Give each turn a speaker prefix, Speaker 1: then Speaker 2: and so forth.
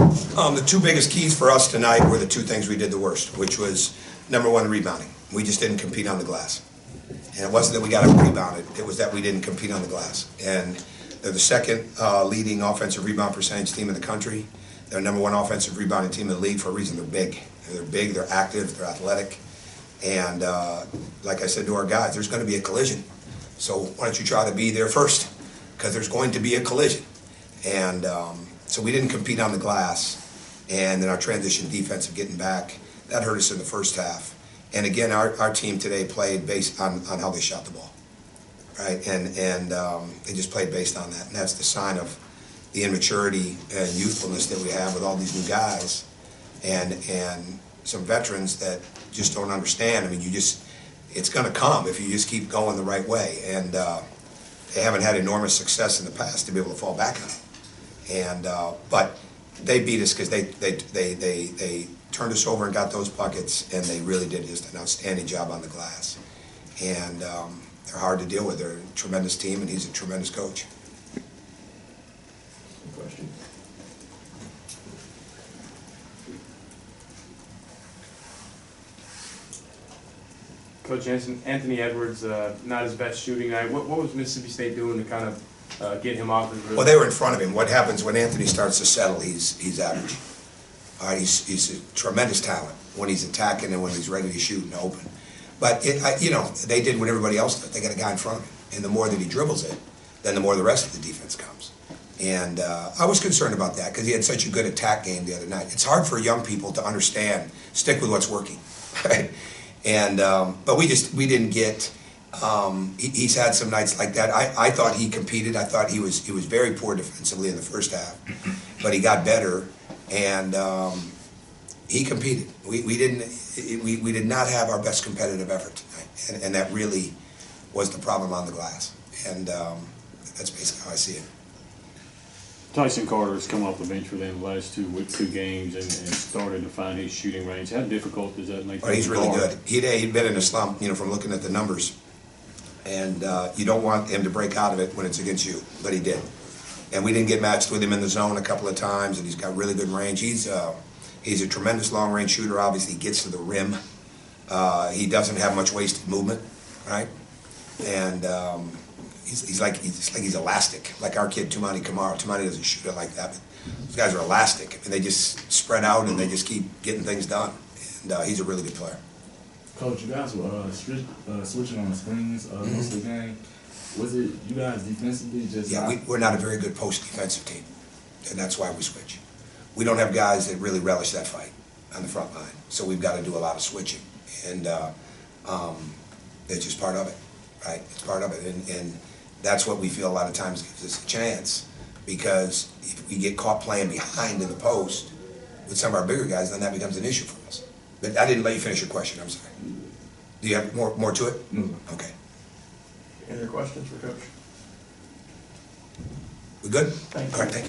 Speaker 1: The two biggest keys for us tonight were the two things we did the worst, which was, number one, rebounding. We just didn't compete on the glass. And it wasn't that we got rebounded, it was that we didn't compete on the glass. And they're the second leading offensive rebound percentage team in the country. They're number one offensive rebounding team in the league for a reason. They're big. They're big, they're active, they're athletic. And like I said to our guys, there's going to be a collision. So why don't you try to be there first? Because there's going to be a collision. And so we didn't compete on the glass. And then our transition defense of getting back, that hurt us in the first half. And again, our team today played based on how they shot the ball, right? And they just played based on that. And that's the sign of the immaturity and youthfulness that we have with all these new guys and some veterans that just don't understand. I mean, it's going to come if you just keep going the right way. And they haven't had enormous success in the past to be able to fall back on. And but they beat us because they turned us over and got those buckets, and they really did just an outstanding job on the glass. And they're hard to deal with. They're a tremendous team, and he's a tremendous coach.
Speaker 2: Question?
Speaker 3: Coach Anthony Edwards, not his best shooting night. What was Mississippi State doing to kind of get him off his rhythm?
Speaker 1: Well, they were in front of him. What happens when Anthony starts to settle, he's average. All right, he's a tremendous talent when he's attacking and when he's ready to shoot and open. But, you know, they did what everybody else did. They got a guy in front of him. And the more that he dribbles it, then the more the rest of the defense comes. And I was concerned about that because he had such a good attack game the other night. It's hard for young people to understand, stick with what's working. Right? And but we didn't get. He's had some nights like that. I thought he competed. I thought he was very poor defensively in the first half, but he got better and he competed. We did not have our best competitive effort tonight, and that really was the problem on the glass. And that's basically how I see it.
Speaker 4: Tyson Carter has come off the bench for them the last two games and started to find his shooting range. How difficult does that make?
Speaker 1: Well, he's really good. He'd been in a slump, you know, from looking at the numbers. And you don't want him to break out of it when it's against you, but he did. And we didn't get matched with him in the zone a couple of times, and he's got really good range. He's a tremendous long-range shooter. Obviously, he gets to the rim. He doesn't have much wasted movement, right? And he's elastic, like our kid Tumani Kamara. Tumani doesn't shoot it like that, but those guys are elastic, and they just spread out and they just keep getting things done. And he's a really good player.
Speaker 2: Coach, you guys were switching on the screens most of the game. Was it you guys defensively just?
Speaker 1: Yeah, we're not a very good post defensive team, and that's why we switch. We don't have guys that really relish that fight on the front line, so we've got to do a lot of switching, and it's just part of it, right? It's part of it, and that's what we feel a lot of times gives us a chance, because if we get caught playing behind in the post with some of our bigger guys, then that becomes an issue for us. But I didn't let you finish your question, I'm sorry. Do you have more to it?
Speaker 2: No.
Speaker 1: Okay.
Speaker 3: Any other questions for Coach?
Speaker 1: We good?
Speaker 3: Thank you.
Speaker 1: All right, thank you.